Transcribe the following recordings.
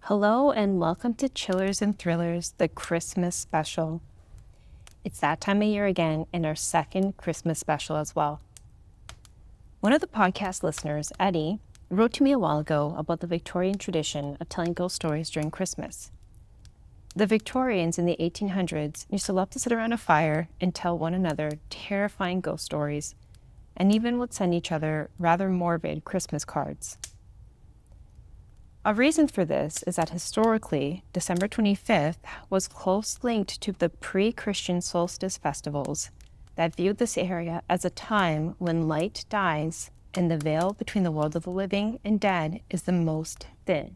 Hello and welcome to Chillers and Thrillers, the Christmas special. It's that time of year again and our second Christmas special as well. One of the podcast listeners, Eddie, wrote to me a while ago about the Victorian tradition of telling ghost stories during Christmas. The Victorians in the 1800s used to love to sit around a fire and tell one another terrifying ghost stories, and even would send each other rather morbid Christmas cards. A reason for this is that historically, December 25th was closely linked to the pre-Christian solstice festivals that viewed this area as a time when light dies and the veil between the world of the living and dead is the most thin.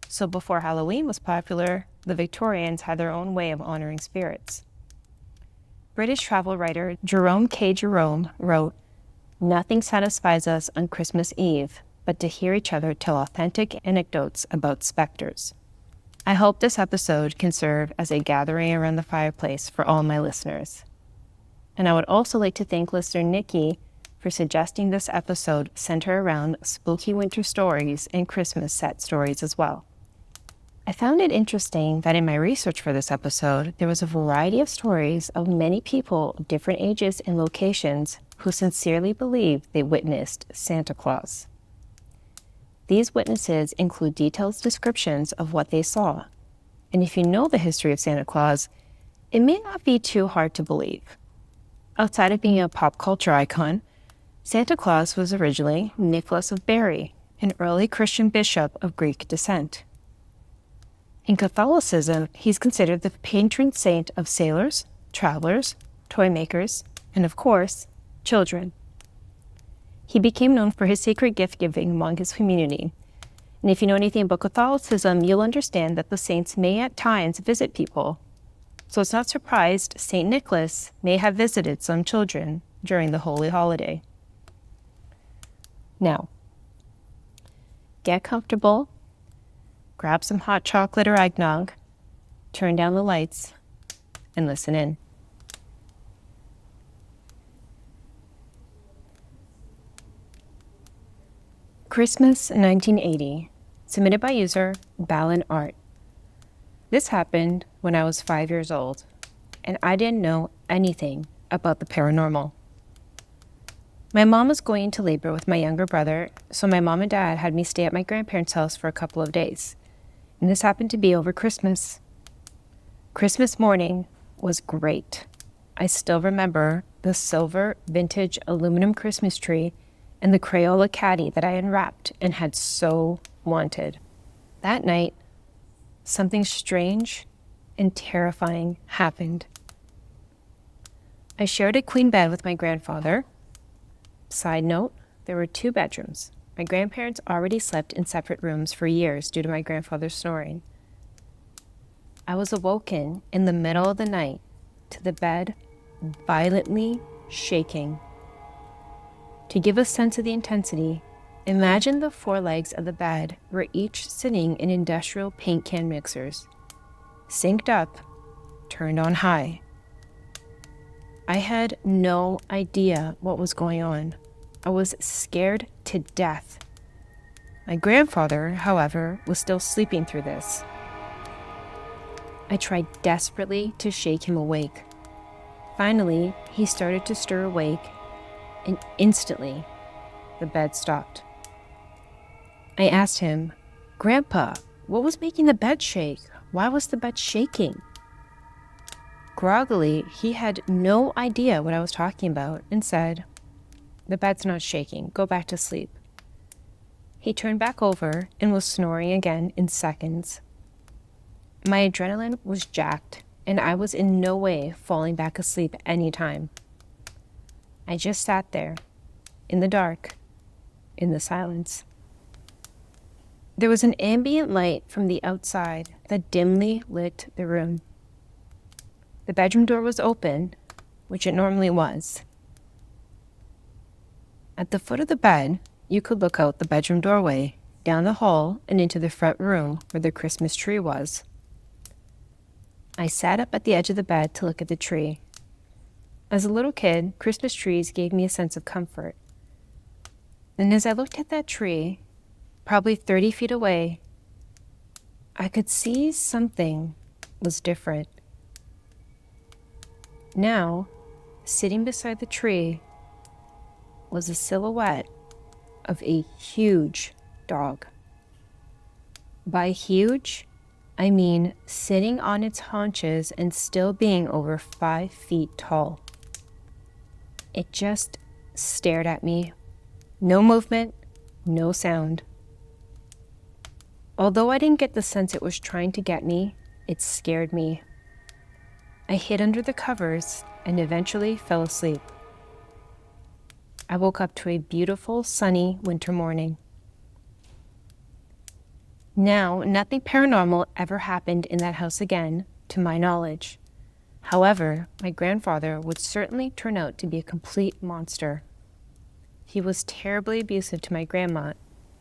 So before Halloween was popular, the Victorians had their own way of honoring spirits. British travel writer Jerome K. Jerome wrote, "Nothing satisfies us on Christmas Eve but to hear each other tell authentic anecdotes about specters." I hope this episode can serve as a gathering around the fireplace for all my listeners. And I would also like to thank listener Nikki for suggesting this episode center around spooky winter stories and Christmas set stories as well. I found it interesting that in my research for this episode, there was a variety of stories of many people of different ages and locations who sincerely believed they witnessed Santa Claus. These witnesses include detailed descriptions of what they saw. And if you know the history of Santa Claus, it may not be too hard to believe. Outside of being a pop culture icon, Santa Claus was originally Nicholas of Bari, an early Christian bishop of Greek descent. In Catholicism, he's considered the patron saint of sailors, travelers, toy makers, and of course, children. He became known for his sacred gift-giving among his community. And if you know anything about Catholicism, you'll understand that the saints may at times visit people. So it's not surprised St. Nicholas may have visited some children during the holy holiday. Now, get comfortable, grab some hot chocolate or eggnog, turn down the lights, and listen in. Christmas 1980, submitted by user balonart. This happened when I was 5 years old, and I didn't know anything about the paranormal. My mom was going into labor with my younger brother, so my mom and dad had me stay at my grandparents' house for a couple of days, and this happened to be over Christmas. Christmas morning was great. I still remember the silver vintage aluminum Christmas tree and the Crayola caddy that I unwrapped and had so wanted. That night, something strange and terrifying happened. I shared a queen bed with my grandfather. Side note, there were 2 bedrooms. My grandparents already slept in separate rooms for years due to my grandfather's snoring. I was awoken in the middle of the night to the bed violently shaking. To give a sense of the intensity, imagine the 4 legs of the bed were each sitting in industrial paint can mixers, synced up, turned on high. I had no idea what was going on. I was scared to death. My grandfather, however, was still sleeping through this. I tried desperately to shake him awake. Finally, he started to stir awake, and instantly, the bed stopped. I asked him, "Grandpa, what was making the bed shake? Why was the bed shaking?" Groggily, he had no idea what I was talking about and said, "The bed's not shaking. Go back to sleep." He turned back over and was snoring again in seconds. My adrenaline was jacked, and I was in no way falling back asleep any time. I just sat there, in the dark, in the silence. There was an ambient light from the outside that dimly lit the room. The bedroom door was open, which it normally was. At the foot of the bed, you could look out the bedroom doorway, down the hall, and into the front room where the Christmas tree was. I sat up at the edge of the bed to look at the tree. As a little kid, Christmas trees gave me a sense of comfort. And as I looked at that tree, probably 30 feet away, I could see something was different. Now, sitting beside the tree was a silhouette of a huge dog. By huge, I mean sitting on its haunches and still being over 5 feet tall. It just stared at me. No movement, no sound. Although I didn't get the sense it was trying to get me, it scared me. I hid under the covers and eventually fell asleep. I woke up to a beautiful, sunny winter morning. Now, nothing paranormal ever happened in that house again, to my knowledge. However, my grandfather would certainly turn out to be a complete monster. He was terribly abusive to my grandma.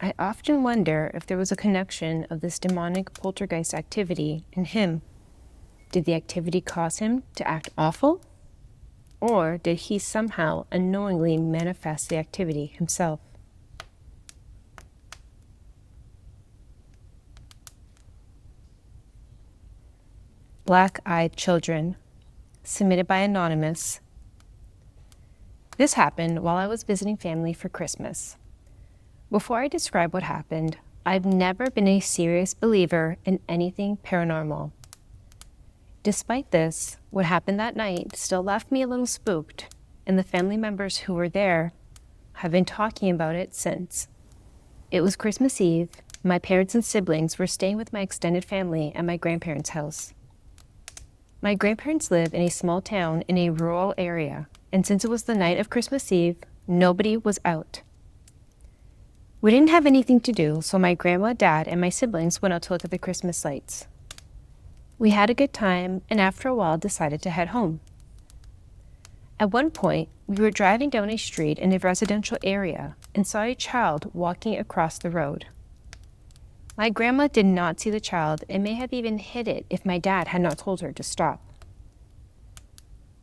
I often wonder if there was a connection of this demonic poltergeist activity in him. Did the activity cause him to act awful? Or did he somehow unknowingly manifest the activity himself? Black-eyed children, submitted by Anonymous. This happened while I was visiting family for Christmas. Before I describe what happened, I've never been a serious believer in anything paranormal. Despite this, what happened that night still left me a little spooked, and the family members who were there have been talking about it since. It was Christmas Eve. My parents and siblings were staying with my extended family at my grandparents' house. My grandparents live in a small town in a rural area, and since it was the night of Christmas Eve, nobody was out. We didn't have anything to do, so my grandma, dad, and my siblings went out to look at the Christmas lights. We had a good time, and after a while decided to head home. At one point, we were driving down a street in a residential area and saw a child walking across the road. My grandma did not see the child and may have even hid it if my dad had not told her to stop.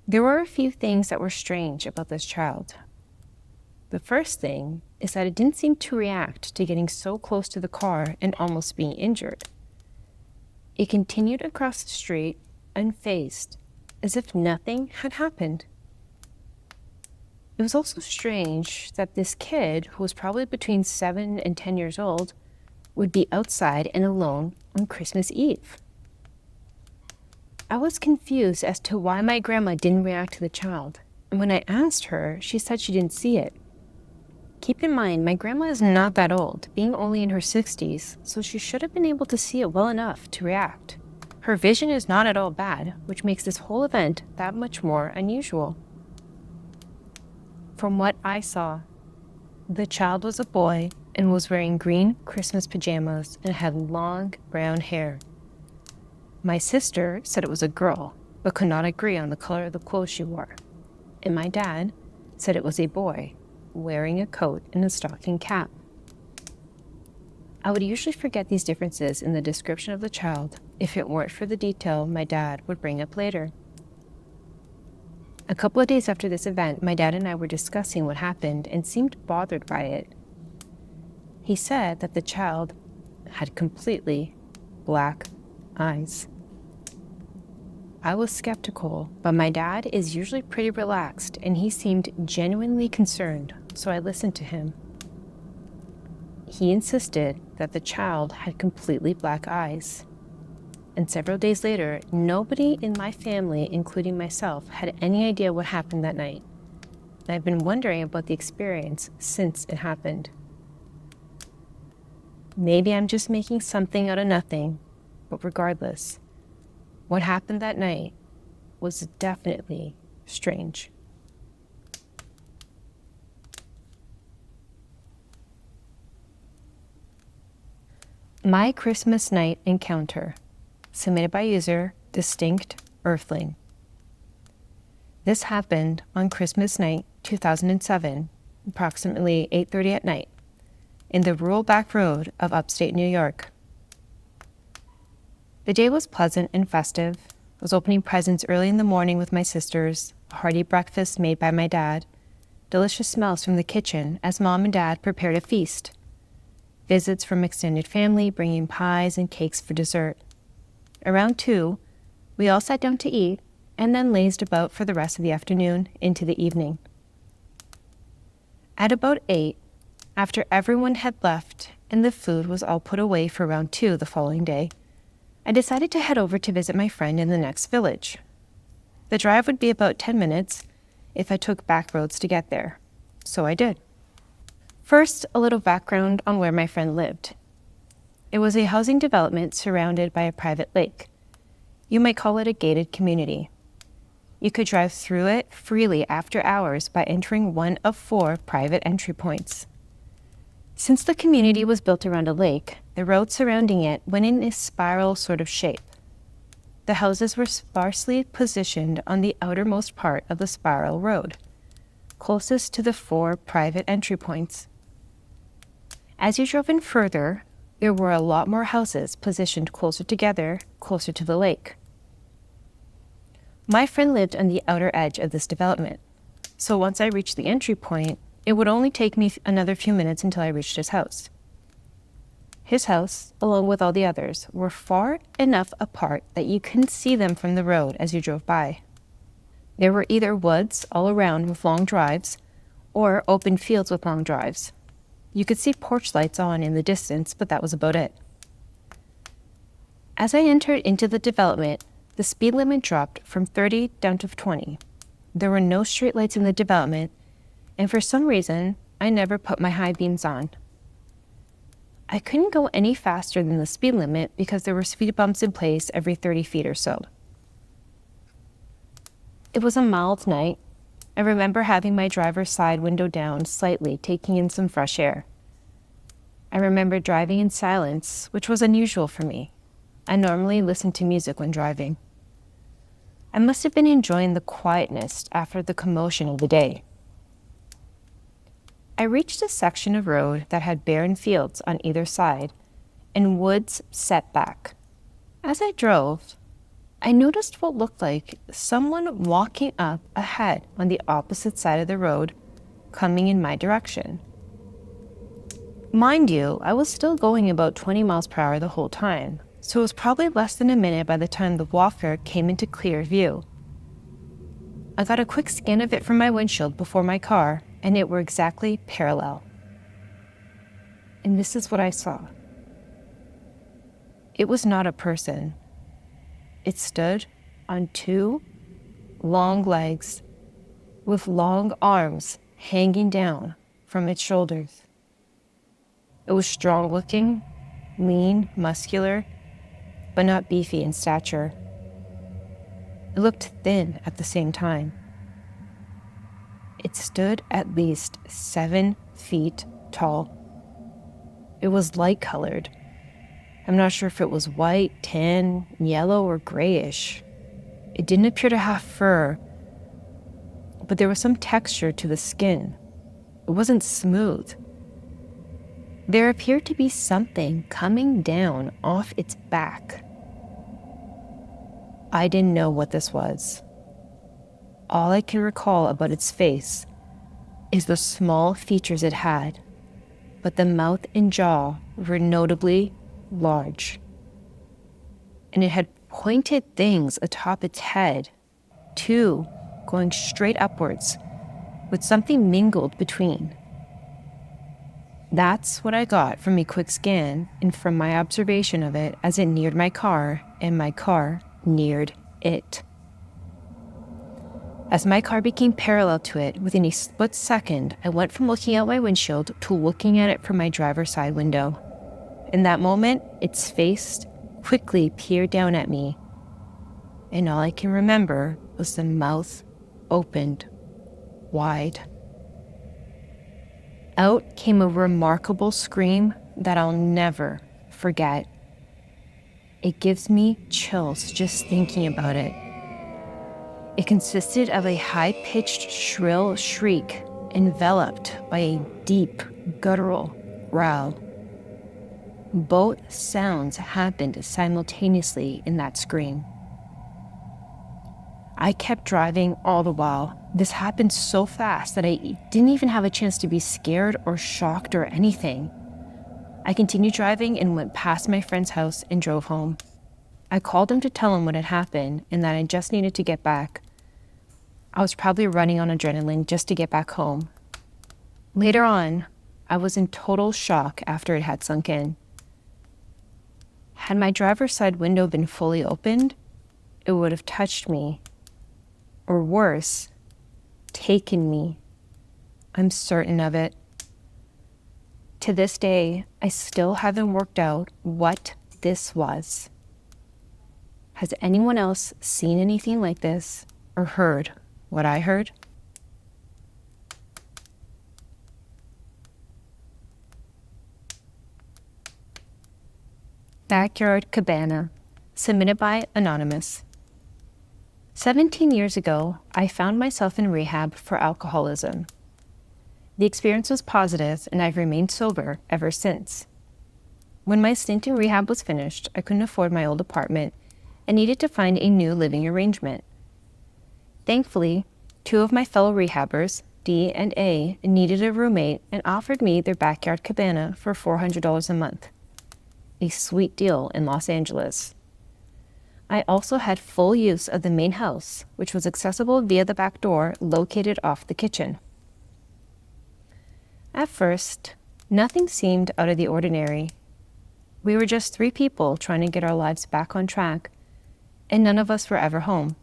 There were a few things that were strange about this child. The first thing is that it didn't seem to react to getting so close to the car and almost being injured. It continued across the street unfazed, as if nothing had happened. It was also strange that this kid, who was probably between 7 and 10 years old, would be outside and alone on Christmas Eve. I was confused as to why my grandma didn't react to the child, and when I asked her, she said she didn't see it. Keep in mind, my grandma is not that old, being only in her 60s, so she should have been able to see it well enough to react. Her vision is not at all bad, which makes this whole event that much more unusual. From what I saw, the child was a boy and was wearing green Christmas pajamas and had long brown hair. My sister said it was a girl, but could not agree on the color of the clothes she wore. And my dad said it was a boy, wearing a coat and a stocking cap. I would usually forget these differences in the description of the child if it weren't for the detail my dad would bring up later. A couple of days after this event, my dad and I were discussing what happened and seemed bothered by it. He said that the child had completely black eyes. I was skeptical, but my dad is usually pretty relaxed and he seemed genuinely concerned, so I listened to him. He insisted that the child had completely black eyes. And several days later, nobody in my family, including myself, had any idea what happened that night. And I've been wondering about the experience since it happened. Maybe I'm just making something out of nothing, but regardless, what happened that night was definitely strange. My Christmas Night Encounter, submitted by user distinctearthling. This happened on Christmas night 2007, approximately 8:30 at night, in the rural back road of upstate New York. The day was pleasant and festive. I was opening presents early in the morning with my sisters, a hearty breakfast made by my dad, delicious smells from the kitchen as Mom and Dad prepared a feast. visits from extended family bringing pies and cakes for dessert. Around 2, we all sat down to eat and then lazed about for the rest of the afternoon into the evening. At about 8, after everyone had left and the food was all put away for around 2 the following day, I decided to head over to visit my friend in the next village. The drive would be about 10 minutes if I took back roads to get there, so I did. First, a little background on where my friend lived. It was a housing development surrounded by a private lake. You might call it a gated community. You could drive through it freely after hours by entering one of 4 private entry points. Since the community was built around a lake, the road surrounding it went in a spiral sort of shape. The houses were sparsely positioned on the outermost part of the spiral road, closest to the 4 private entry points. As you drove in further, there were a lot more houses positioned closer together, closer to the lake. My friend lived on the outer edge of this development, so once I reached the entry point, it would only take me another few minutes until I reached his house. His house, along with all the others, were far enough apart that you couldn't see them from the road as you drove by. There were either woods all around with long drives, or open fields with long drives. You could see porch lights on in the distance, but that was about it. As I entered into the development, the speed limit dropped from 30 down to 20. There were no streetlights in the development, and for some reason, I never put my high beams on. I couldn't go any faster than the speed limit because there were speed bumps in place every 30 feet or so. It was a mild night. I remember having my driver's side window down slightly, taking in some fresh air. I remember driving in silence, which was unusual for me. I normally listen to music when driving. I must have been enjoying the quietness after the commotion of the day. I reached a section of road that had barren fields on either side and woods set back. As I drove, I noticed what looked like someone walking up ahead on the opposite side of the road, coming in my direction. Mind you, I was still going about 20 miles per hour the whole time, so it was probably less than a minute by the time the walker came into clear view. I got a quick scan of it from my windshield before my car, and it were exactly parallel. And this is what I saw. It was not a person. It stood on 2 long legs with long arms hanging down from its shoulders. It was strong-looking, lean, muscular, but not beefy in stature. It looked thin at the same time. It stood at least 7 feet tall. It was light-colored. I'm not sure if it was white, tan, yellow, or grayish. It didn't appear to have fur, but there was some texture to the skin. It wasn't smooth. There appeared to be something coming down off its back. I didn't know what this was. All I can recall about its face is the small features it had, but the mouth and jaw were notably large. And it had pointed things atop its head, 2 going straight upwards, with something mingled between. That's what I got from a quick scan and from my observation of it as it neared my car and my car neared it. As my car became parallel to it, within a split second, I went from looking out my windshield to looking at it from my driver's side window. In that moment, its face quickly peered down at me, and all I can remember was the mouth opened wide. Out came a remarkable scream that I'll never forget. It gives me chills just thinking about it. It consisted of a high-pitched, shrill shriek enveloped by a deep, guttural growl. Both sounds happened simultaneously in that scream. I kept driving all the while. This happened so fast that I didn't even have a chance to be scared or shocked or anything. I continued driving and went past my friend's house and drove home. I called him to tell him what had happened and that I just needed to get back. I was probably running on adrenaline just to get back home. Later on, I was in total shock after it had sunk in. Had my driver's side window been fully opened, it would have touched me. Or worse, taken me. I'm certain of it. To this day, I still haven't worked out what this was. Has anyone else seen anything like this or heard what I heard? Backyard Cabana, submitted by Anonymous. 17 years ago, I found myself in rehab for alcoholism. The experience was positive, and I've remained sober ever since. When my stint in rehab was finished, I couldn't afford my old apartment and needed to find a new living arrangement. Thankfully, 2 of my fellow rehabbers, D and A, needed a roommate and offered me their backyard cabana for $400 a month. A sweet deal in Los Angeles. I also had full use of the main house, which was accessible via the back door located off the kitchen. At first, nothing seemed out of the ordinary. We were just 3 people trying to get our lives back on track, and none of us were ever home.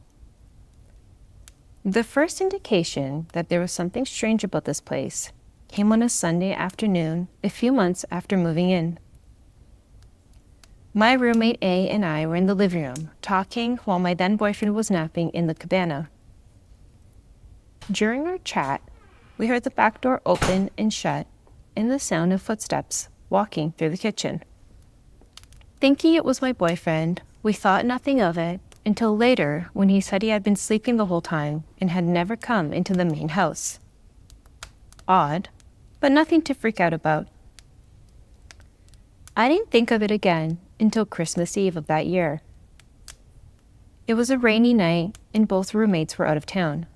The first indication that there was something strange about this place came on a Sunday afternoon a few months after moving in. My roommate A and I were in the living room, talking while my then boyfriend was napping in the cabana. During our chat, we heard the back door open and shut and the sound of footsteps walking through the kitchen. Thinking it was my boyfriend, we thought nothing of it until later when he said he had been sleeping the whole time and had never come into the main house. Odd, but nothing to freak out about. I didn't think of it again until Christmas Eve of that year. It was a rainy night and both roommates were out of town.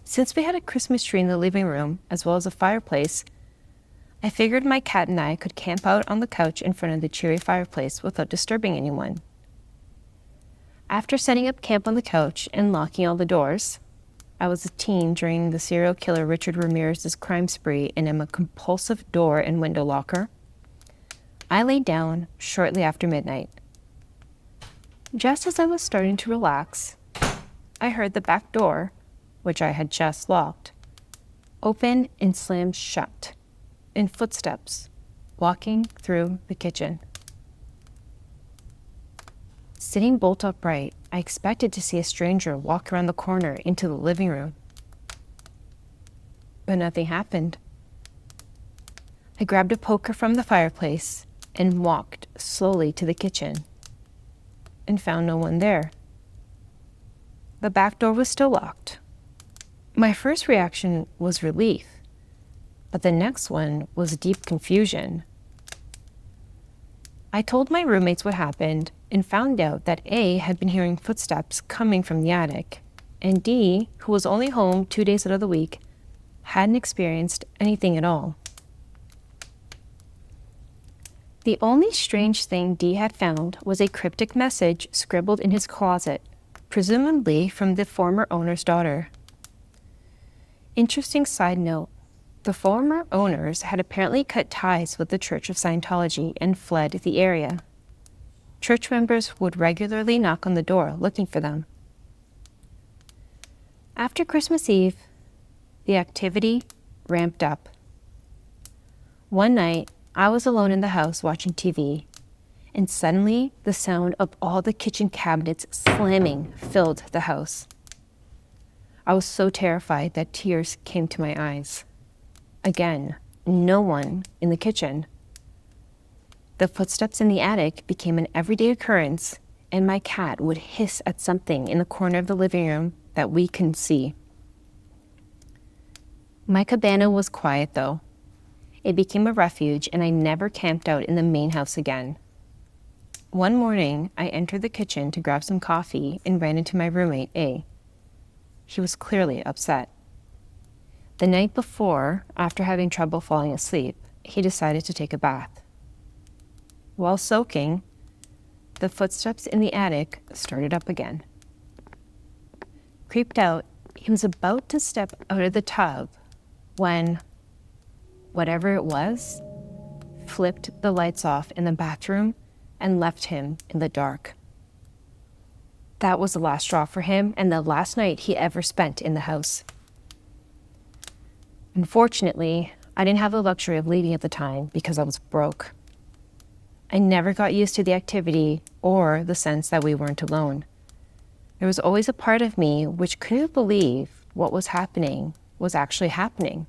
Since we had a Christmas tree in the living room as well as a fireplace, I figured my cat and I could camp out on the couch in front of the cheery fireplace without disturbing anyone. After setting up camp on the couch and locking all the doors, I was a teen during the serial killer Richard Ramirez's crime spree and am a compulsive door and window locker, I laid down shortly after midnight. Just as I was starting to relax, I heard the back door, which I had just locked, open and slam shut, and footsteps walking through the kitchen. Sitting bolt upright, I expected to see a stranger walk around the corner into the living room. But nothing happened. I grabbed a poker from the fireplace and walked slowly to the kitchen and found no one there. The back door was still locked. My first reaction was relief, but the next one was deep confusion. I told my roommates what happened and found out that A had been hearing footsteps coming from the attic, and D, who was only home 2 days out of the week, hadn't experienced anything at all. The only strange thing D had found was a cryptic message scribbled in his closet, presumably from the former owner's daughter. Interesting side note, the former owners had apparently cut ties with the Church of Scientology and fled the area. Church members would regularly knock on the door looking for them. After Christmas Eve, the activity ramped up. One night, I was alone in the house watching TV, and suddenly the sound of all the kitchen cabinets slamming filled the house. I was so terrified that tears came to my eyes. Again, no one in the kitchen. The footsteps in the attic became an everyday occurrence, and my cat would hiss at something in the corner of the living room that we couldn't see. My cabana was quiet, though. It became a refuge, and I never camped out in the main house again. One morning, I entered the kitchen to grab some coffee and ran into my roommate, A. He was clearly upset. The night before, after having trouble falling asleep, he decided to take a bath. While soaking, the footsteps in the attic started up again. Creeped out, he was about to step out of the tub when whatever it was flipped the lights off in the bathroom and left him in the dark. That was the last straw for him and the last night he ever spent in the house. Unfortunately, I didn't have the luxury of leaving at the time because I was broke. I never got used to the activity or the sense that we weren't alone. There was always a part of me which couldn't believe what was happening was actually happening.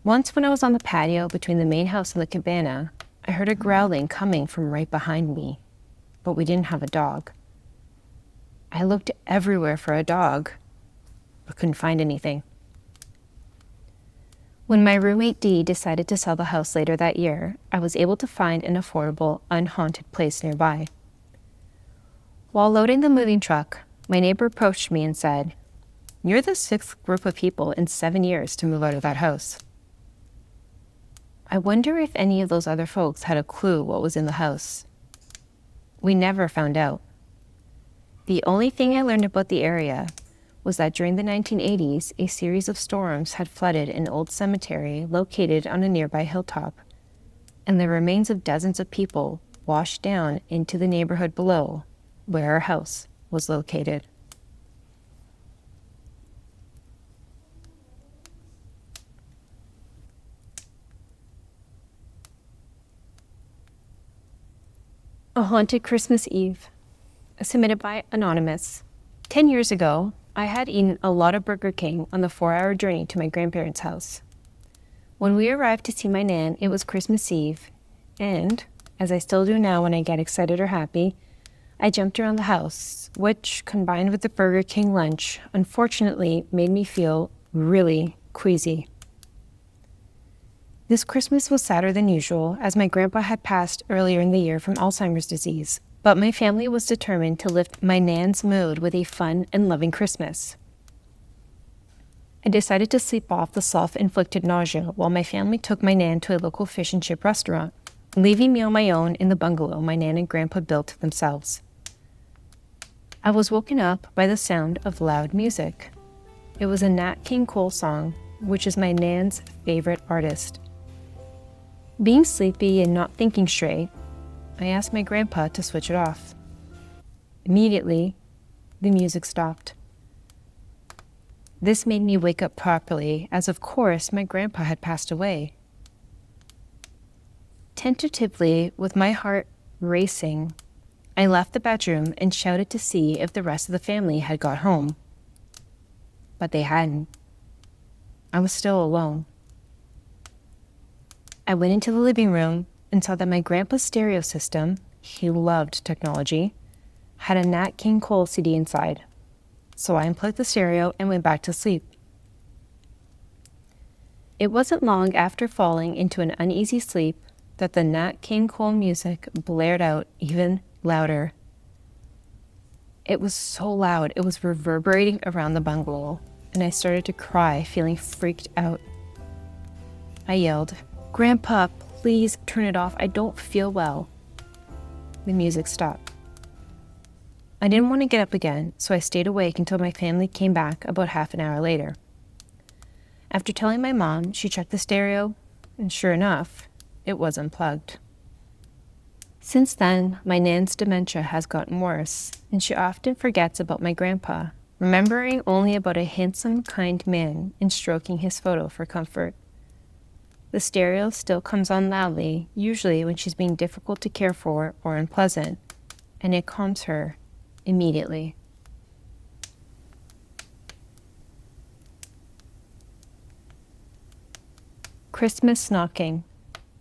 Once when I was on the patio between the main house and the cabana, I heard a growling coming from right behind me, but we didn't have a dog. I looked everywhere for a dog, but couldn't find anything. When my roommate Dee decided to sell the house later that year, I was able to find an affordable, unhaunted place nearby. While loading the moving truck, my neighbor approached me and said, "You're the 6th group of people in 7 years to move out of that house." I wonder if any of those other folks had a clue what was in the house. We never found out. The only thing I learned about the area was that during the 1980s, a series of storms had flooded an old cemetery located on a nearby hilltop, and the remains of dozens of people washed down into the neighborhood below, where our house was located. A Haunted Christmas Eve, submitted by Anonymous. 10 years ago, I had eaten a lot of Burger King on the 4-hour journey to my grandparents' house. When we arrived to see my Nan, it was Christmas Eve, and, as I still do now when I get excited or happy, I jumped around the house, which, combined with the Burger King lunch, unfortunately made me feel really queasy. This Christmas was sadder than usual, as my grandpa had passed earlier in the year from Alzheimer's disease, but my family was determined to lift my Nan's mood with a fun and loving Christmas. I decided to sleep off the self-inflicted nausea while my family took my Nan to a local fish and chip restaurant, leaving me on my own in the bungalow my Nan and Grandpa built themselves. I was woken up by the sound of loud music. It was a Nat King Cole song, which is my Nan's favorite artist. Being sleepy and not thinking straight, I asked my grandpa to switch it off. Immediately, the music stopped. This made me wake up properly, as of course my grandpa had passed away. Tentatively, with my heart racing, I left the bedroom and shouted to see if the rest of the family had got home. But they hadn't. I was still alone. I went into the living room and saw that my grandpa's stereo system, he loved technology, had a Nat King Cole CD inside. So I unplugged the stereo and went back to sleep. It wasn't long after falling into an uneasy sleep that the Nat King Cole music blared out even louder. It was so loud, it was reverberating around the bungalow, and I started to cry, feeling freaked out. I yelled, "Grandpa, please turn it off. I don't feel well." The music stopped. I didn't want to get up again, so I stayed awake until my family came back about half an hour later. After telling my mom, she checked the stereo, and sure enough, it was unplugged. Since then, my Nan's dementia has gotten worse, and she often forgets about my grandpa, remembering only about a handsome, kind man and stroking his photo for comfort. The stereo still comes on loudly, usually when she's being difficult to care for or unpleasant, and it calms her immediately. Christmas Stalking,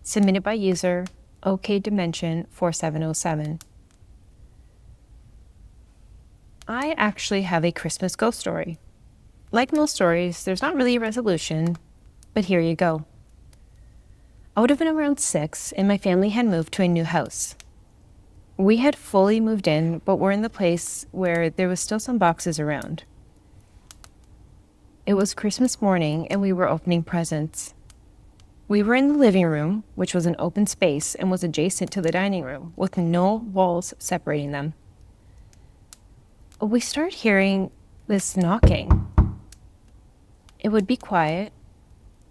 submitted by user OKDimension4707. I actually have a Christmas ghost story. Like most stories, there's not really a resolution, but here you go. I would have been around 6, and my family had moved to a new house. We had fully moved in, but were in the place where there was still some boxes around. It was Christmas morning, and we were opening presents. We were in the living room, which was an open space and was adjacent to the dining room, with no walls separating them. We started hearing this knocking. It would be quiet,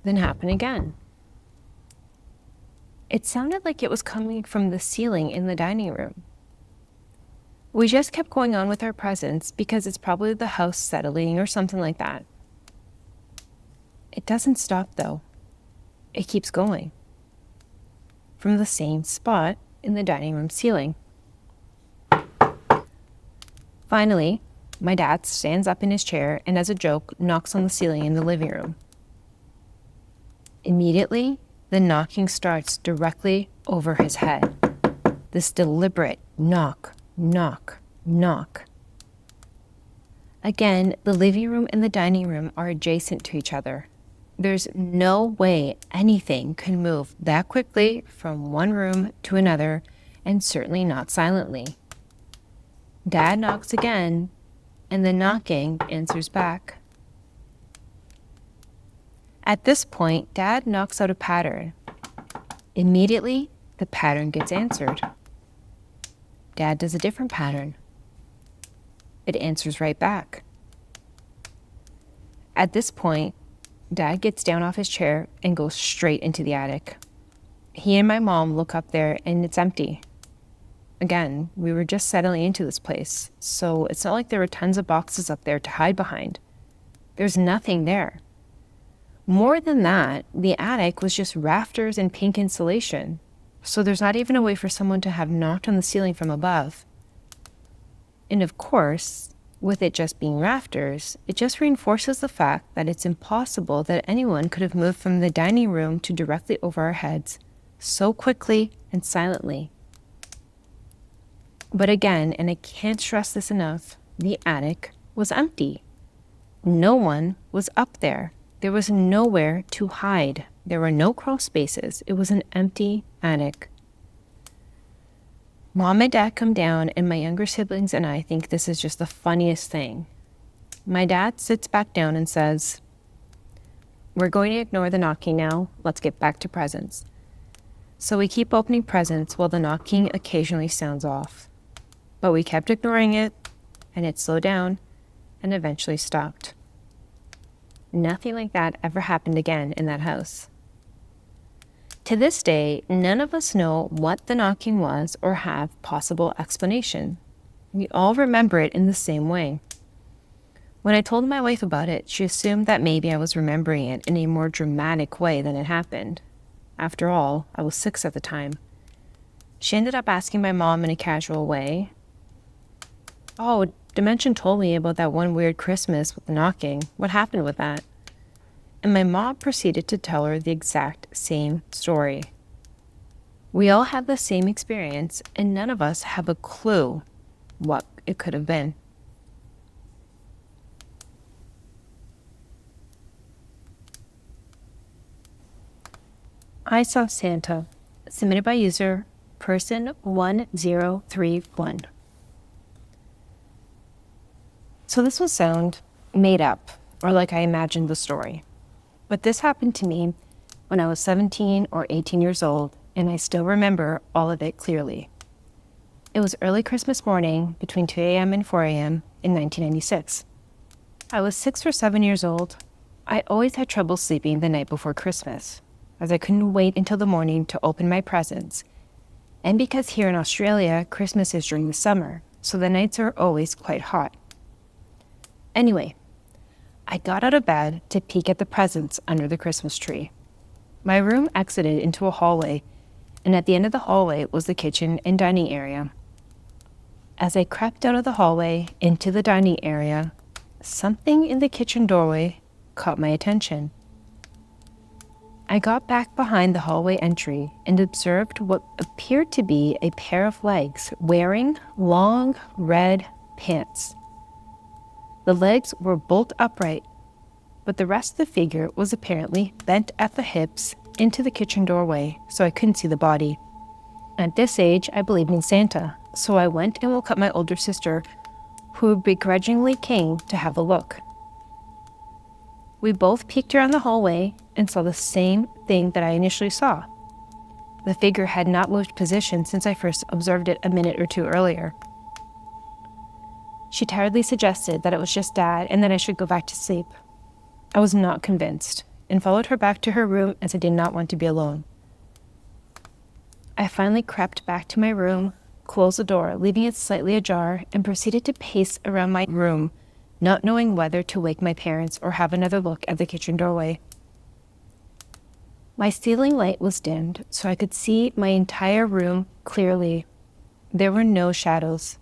then happen again. It sounded like it was coming from the ceiling in the dining room. We just kept going on with our presents because it's probably the house settling or something like that. It doesn't stop though. It keeps going. From the same spot in the dining room ceiling. Finally, my dad stands up in his chair and as a joke knocks on the ceiling in the living room. Immediately, the knocking starts directly over his head. This deliberate knock, knock, knock. Again, the living room and the dining room are adjacent to each other. There's no way anything can move that quickly from one room to another, and certainly not silently. Dad knocks again, and the knocking answers back. At this point, Dad knocks out a pattern. Immediately, the pattern gets answered. Dad does a different pattern. It answers right back. At this point, Dad gets down off his chair and goes straight into the attic. He and my mom look up there and it's empty. Again, we were just settling into this place, so it's not like there were tons of boxes up there to hide behind. There's nothing there. More than that, the attic was just rafters and pink insulation, so there's not even a way for someone to have knocked on the ceiling from above. And of course, with it just being rafters, it just reinforces the fact that it's impossible that anyone could have moved from the dining room to directly over our heads so quickly and silently. But again, and I can't stress this enough, the attic was empty. No one was up there. There was nowhere to hide. There were no crawl spaces. It was an empty attic. Mom and Dad come down, and my younger siblings and I think this is just the funniest thing. My dad sits back down and says, "We're going to ignore the knocking now. Let's get back to presents." So we keep opening presents while the knocking occasionally sounds off. But we kept ignoring it, and it slowed down and eventually stopped. Nothing like that ever happened again in that house. To this day, none of us know what the knocking was or have possible explanation. We all remember it in the same way. When I told my wife about it, she assumed that maybe I was remembering it in a more dramatic way than it happened. After all, I was 6 at the time. She ended up asking my mom in a casual way, "Oh, Dimension told me about that one weird Christmas with the knocking. What happened with that?" And my mom proceeded to tell her the exact same story. We all had the same experience, and none of us have a clue what it could have been. I Saw Santa, submitted by user person1031. So this was sound made up, or like I imagined the story. But this happened to me when I was 17 or 18 years old, and I still remember all of it clearly. It was early Christmas morning between 2 a.m. and 4 a.m. in 1996. I was 6 or 7 years old. I always had trouble sleeping the night before Christmas, as I couldn't wait until the morning to open my presents. And because here in Australia, Christmas is during the summer, so the nights are always quite hot. Anyway, I got out of bed to peek at the presents under the Christmas tree. My room exited into a hallway, and at the end of the hallway was the kitchen and dining area. As I crept out of the hallway into the dining area, something in the kitchen doorway caught my attention. I got back behind the hallway entry and observed what appeared to be a pair of legs wearing long red pants. The legs were bolt upright, but the rest of the figure was apparently bent at the hips into the kitchen doorway, so I couldn't see the body. At this age, I believed in Santa, so I went and woke up my older sister, who begrudgingly came to have a look. We both peeked around the hallway and saw the same thing that I initially saw. The figure had not moved position since I first observed it a minute or two earlier. She tiredly suggested that it was just Dad and that I should go back to sleep. I was not convinced and followed her back to her room as I did not want to be alone. I finally crept back to my room, closed the door, leaving it slightly ajar, and proceeded to pace around my room, not knowing whether to wake my parents or have another look at the kitchen doorway. My ceiling light was dimmed, so I could see my entire room clearly. There were no shadows.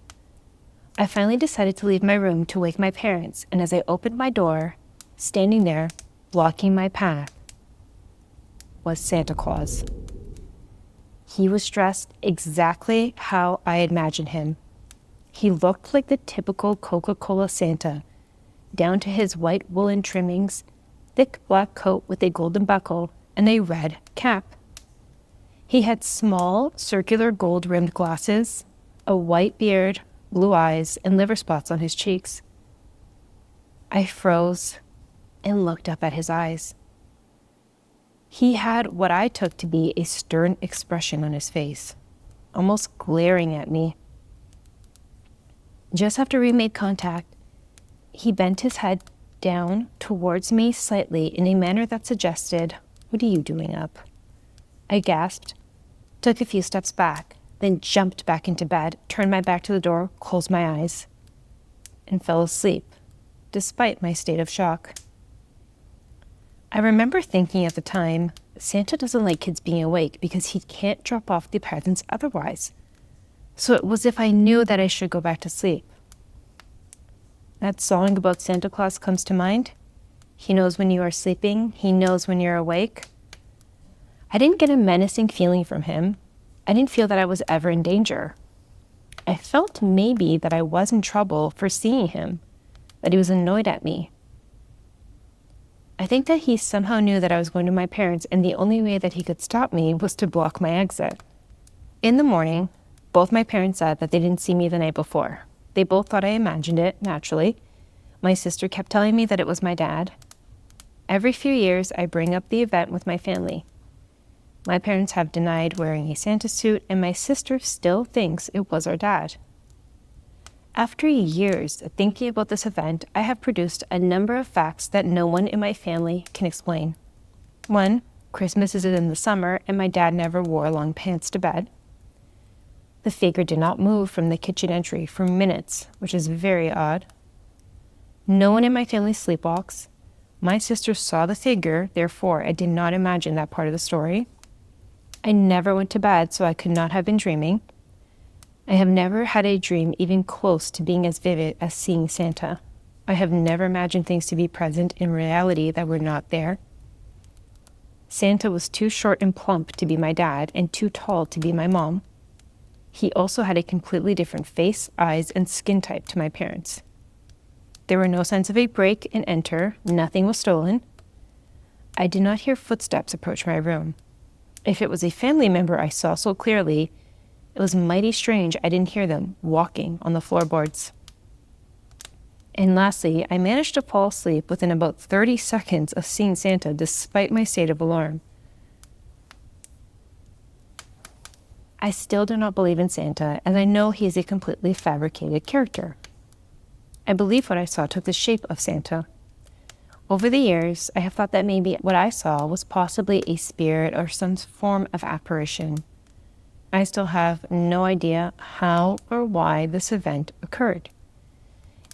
I finally decided to leave my room to wake my parents, and as I opened my door, standing there, blocking my path, was Santa Claus. He was dressed exactly how I imagined him. He looked like the typical Coca-Cola Santa, down to his white woolen trimmings, thick black coat with a golden buckle, and a red cap. He had small, circular gold-rimmed glasses, a white beard, blue eyes, and liver spots on his cheeks. I froze and looked up at his eyes. He had what I took to be a stern expression on his face, almost glaring at me. Just after we made contact, he bent his head down towards me slightly in a manner that suggested, "What are you doing up?" I gasped, took a few steps back, then jumped back into bed, turned my back to the door, closed my eyes, and fell asleep, despite my state of shock. I remember thinking at the time, Santa doesn't like kids being awake because he can't drop off the presents otherwise. So it was if I knew that I should go back to sleep. That song about Santa Claus comes to mind. He knows when you are sleeping. He knows when you're awake. I didn't get a menacing feeling from him. I didn't feel that I was ever in danger. I felt maybe that I was in trouble for seeing him, that he was annoyed at me. I think that he somehow knew that I was going to my parents, and the only way that he could stop me was to block my exit. In the morning, both my parents said that they didn't see me the night before. They both thought I imagined it, naturally. My sister kept telling me that it was my dad. Every few years, I bring up the event with my family. My parents have denied wearing a Santa suit, and my sister still thinks it was our dad. After years of thinking about this event, I have produced a number of facts that no one in my family can explain. 1, Christmas is in the summer, and my dad never wore long pants to bed. The figure did not move from the kitchen entry for minutes, which is very odd. No one in my family sleepwalks. My sister saw the figure, therefore I did not imagine that part of the story. I never went to bed, so I could not have been dreaming. I have never had a dream even close to being as vivid as seeing Santa. I have never imagined things to be present in reality that were not there. Santa was too short and plump to be my dad and too tall to be my mom. He also had a completely different face, eyes, and skin type to my parents. There were no signs of a break and enter. Nothing was stolen. I did not hear footsteps approach my room. If it was a family member I saw so clearly, it was mighty strange I didn't hear them walking on the floorboards. And lastly, I managed to fall asleep within about 30 seconds of seeing Santa despite my state of alarm. I still do not believe in Santa, as I know he is a completely fabricated character. I believe what I saw took the shape of Santa. Over the years, I have thought that maybe what I saw was possibly a spirit or some form of apparition. I still have no idea how or why this event occurred.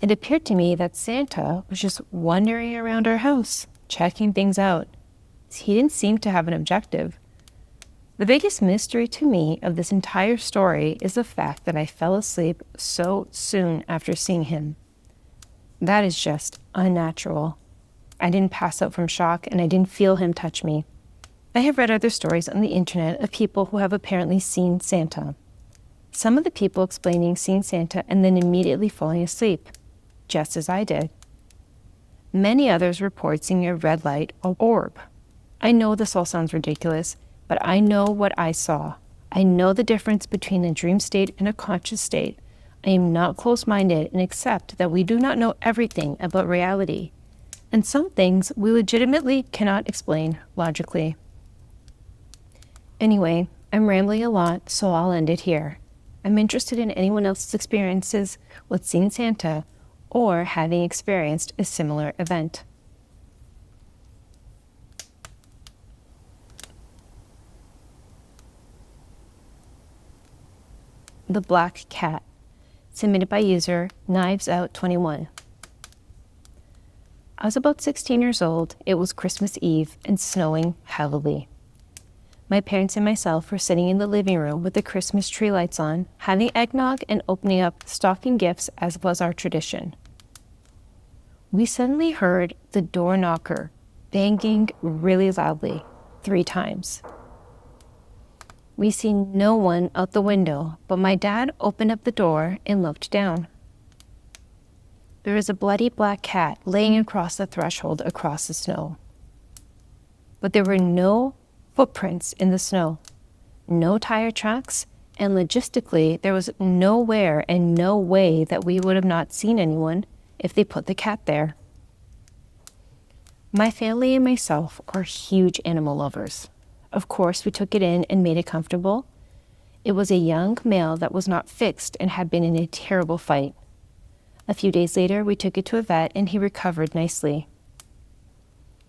It appeared to me that Santa was just wandering around our house, checking things out. He didn't seem to have an objective. The biggest mystery to me of this entire story is the fact that I fell asleep so soon after seeing him. That is just unnatural. I didn't pass out from shock, and I didn't feel him touch me. I have read other stories on the internet of people who have apparently seen Santa. Some of the people explaining seeing Santa and then immediately falling asleep, just as I did. Many others report seeing a red light or orb. I know this all sounds ridiculous, but I know what I saw. I know the difference between a dream state and a conscious state. I am not close-minded and accept that we do not know everything about reality. And some things we legitimately cannot explain logically. Anyway, I'm rambling a lot, so I'll end it here. I'm interested in anyone else's experiences with seeing Santa or having experienced a similar event. The Black Cat, submitted by user KnivesOut21. I was about 16 years old. It was Christmas Eve and snowing heavily. My parents and myself were sitting in the living room with the Christmas tree lights on, having eggnog and opening up stocking gifts as was our tradition. We suddenly heard the door knocker banging really loudly 3 times. We see no one out the window, but my dad opened up the door and looked down. There was a bloody black cat laying across the threshold across the snow. But there were no footprints in the snow, no tire tracks, and logistically there was nowhere and no way that we would have not seen anyone if they put the cat there. My family and myself are huge animal lovers. Of course, we took it in and made it comfortable. It was a young male that was not fixed and had been in a terrible fight. A few days later, we took it to a vet and he recovered nicely.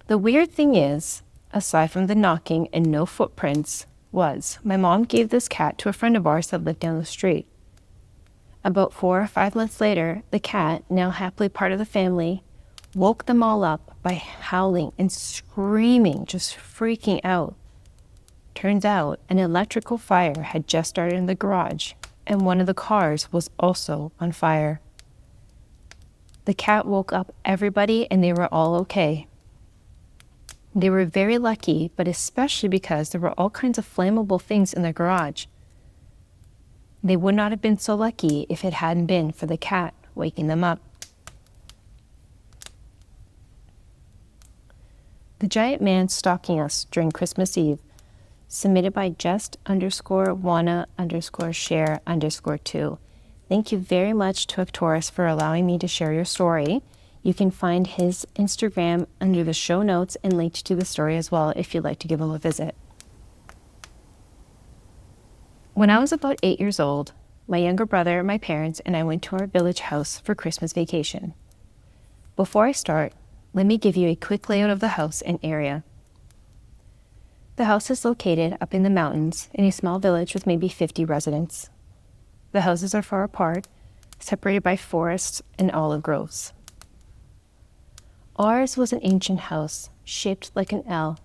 The weird thing is, aside from the knocking and no footprints, was my mom gave this cat to a friend of ours that lived down the street. About 4 or 5 months later, the cat, now happily part of the family, woke them all up by howling and screaming, just freaking out. Turns out an electrical fire had just started in the garage, and one of the cars was also on fire. The cat woke up everybody and they were all okay. They were very lucky, but especially because there were all kinds of flammable things in the garage. They would not have been so lucky if it hadn't been for the cat waking them up. The giant man stalking us during Christmas Eve, submitted by just_wanna_share_2. Thank you very much to Victorian for allowing me to share your story. You can find his Instagram under the show notes and linked to the story as well if you'd like to give him a visit. When I was about 8 years old, my younger brother, my parents, and I went to our village house for Christmas vacation. Before I start, let me give you a quick layout of the house and area. The house is located up in the mountains in a small village with maybe 50 residents. The houses are far apart, separated by forests and olive groves. Ours was an ancient house, shaped like an L.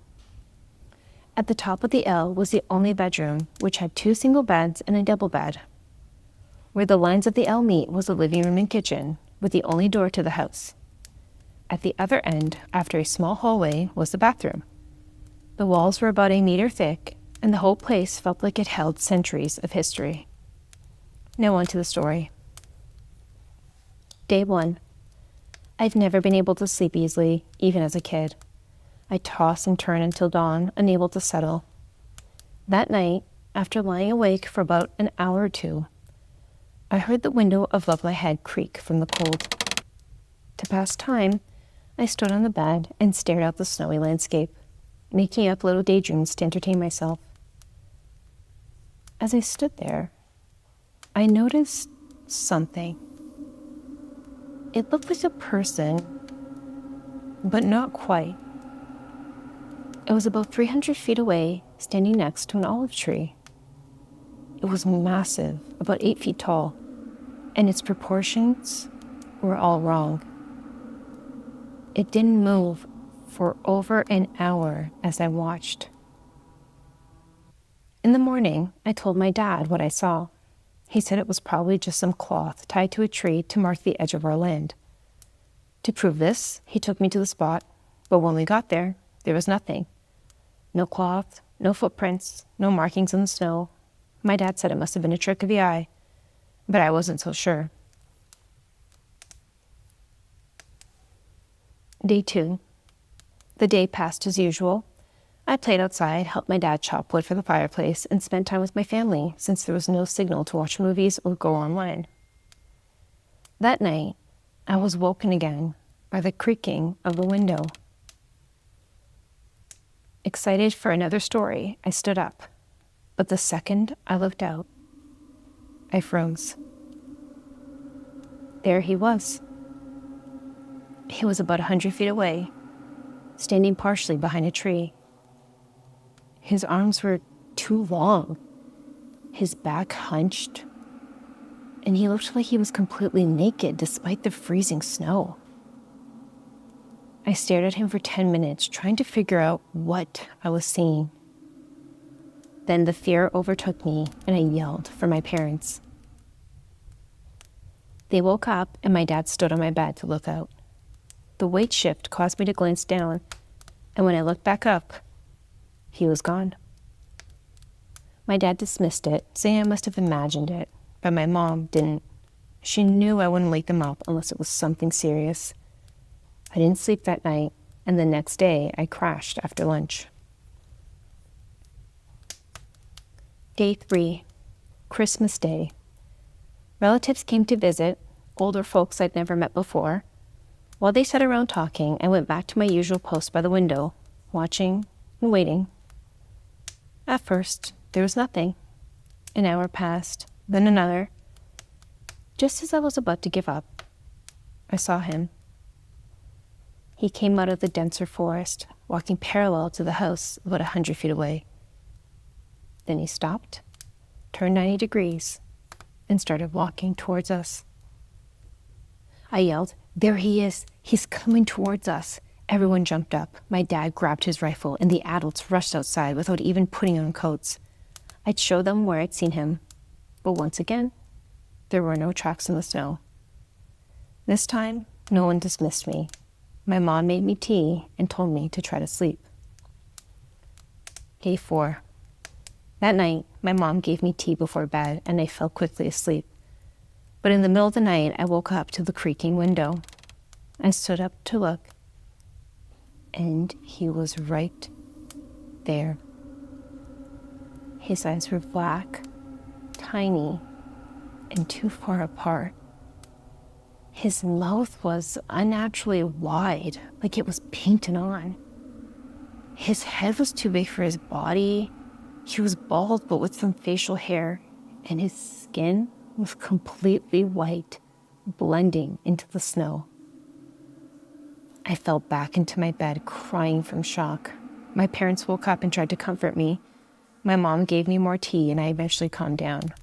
At the top of the L was the only bedroom, which had 2 single beds and a double bed. Where the lines of the L meet was the living room and kitchen, with the only door to the house. At the other end, after a small hallway, was the bathroom. The walls were about 1 meter thick, and the whole place felt like it held centuries of history. Now on to the story. Day 1. I've never been able to sleep easily, even as a kid. I toss and turn until dawn, unable to settle. That night, after lying awake for about an hour or 2, I heard the window above my head creak from the cold. To pass time, I stood on the bed and stared out the snowy landscape, making up little daydreams to entertain myself. As I stood there, I noticed something. It looked like a person, but not quite. It was about 300 feet away, standing next to an olive tree. It was massive, about 8 feet tall, and its proportions were all wrong. It didn't move for over an hour as I watched. In the morning, I told my dad what I saw. He said it was probably just some cloth tied to a tree to mark the edge of our land. To prove this, he took me to the spot, but when we got there, there was nothing. No cloth, no footprints, no markings in the snow. My dad said it must have been a trick of the eye, but I wasn't so sure. Day 2. The day passed as usual. I played outside, helped my dad chop wood for the fireplace, and spent time with my family since there was no signal to watch movies or go online. That night, I was woken again by the creaking of the window. Excited for another story, I stood up, but the second I looked out, I froze. There he was. He was about 100 feet away, standing partially behind a tree. His arms were too long, his back hunched, and he looked like he was completely naked despite the freezing snow. I stared at him for 10 minutes, trying to figure out what I was seeing. Then the fear overtook me, and I yelled for my parents. They woke up, and my dad stood on my bed to look out. The weight shift caused me to glance down, and when I looked back up, he was gone. My dad dismissed it, saying I must have imagined it, but my mom didn't. She knew I wouldn't wake them up unless it was something serious. I didn't sleep that night, and the next day I crashed after lunch. Day 3, Christmas Day. Relatives came to visit, older folks I'd never met before. While they sat around talking, I went back to my usual post by the window, watching and waiting. At first, there was nothing. An hour passed, then another. Just as I was about to give up, I saw him. He came out of the denser forest, walking parallel to the house about 100 feet away. Then he stopped, turned 90 degrees, and started walking towards us. I yelled, "There he is! He's coming towards us!" Everyone jumped up. My dad grabbed his rifle, and the adults rushed outside without even putting on coats. I'd show them where I'd seen him, but once again, there were no tracks in the snow. This time, no one dismissed me. My mom made me tea and told me to try to sleep. Day 4. That night, my mom gave me tea before bed, and I fell quickly asleep. But in the middle of the night, I woke up to the creaking window. I stood up to look, and he was right there. His eyes were black, tiny, and too far apart. His mouth was unnaturally wide, like it was painted on. His head was too big for his body. He was bald, but with some facial hair, and his skin was completely white, blending into the snow. I fell back into my bed, crying from shock. My parents woke up and tried to comfort me. My mom gave me more tea, and I eventually calmed down.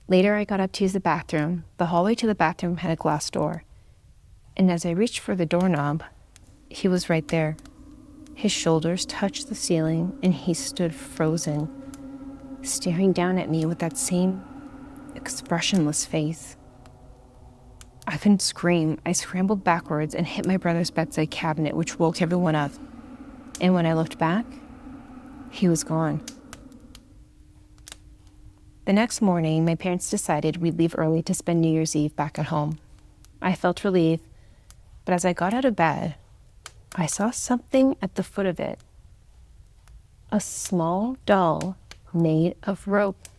Later, I got up to use the bathroom. The hallway to the bathroom had a glass door, and as I reached for the doorknob, he was right there. His shoulders touched the ceiling, and he stood frozen, staring down at me with that same expressionless face. I couldn't scream. I scrambled backwards and hit my brother's bedside cabinet, which woke everyone up. And when I looked back, he was gone. The next morning, my parents decided we'd leave early to spend New Year's Eve back at home. I felt relieved, but as I got out of bed, I saw something at the foot of it. A small doll made of rope.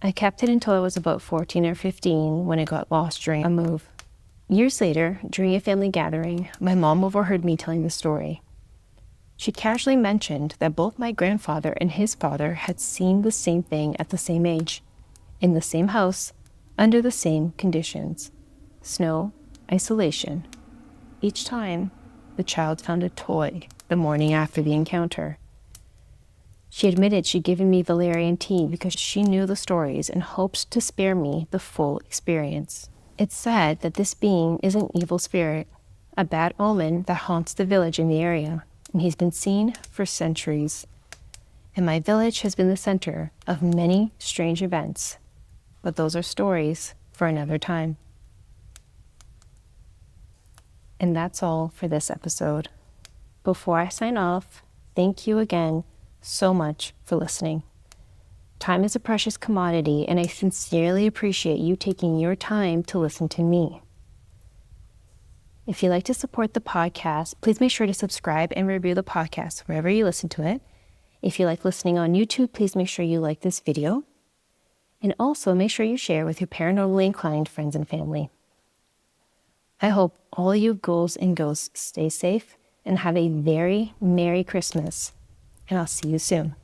I kept it until I was about 14 or 15 when it got lost during a move. Years later, during a family gathering, my mom overheard me telling the story. She casually mentioned that both my grandfather and his father had seen the same thing at the same age, in the same house, under the same conditions. Snow, isolation. Each time, the child found a toy the morning after the encounter. She admitted she'd given me valerian tea because she knew the stories and hoped to spare me the full experience. It's said that this being is an evil spirit, a bad omen that haunts the village in the area, and he's been seen for centuries. And my village has been the center of many strange events, but those are stories for another time. And that's all for this episode. Before I sign off, thank you again so much for listening. Time is a precious commodity, and I sincerely appreciate you taking your time to listen to me. If you'd like to support the podcast, please make sure to subscribe and review the podcast wherever you listen to it. If you like listening on YouTube, please make sure you like this video. And also make sure you share with your paranormally inclined friends and family. I hope all you ghouls and ghosts stay safe and have a very Merry Christmas. And I'll see you soon.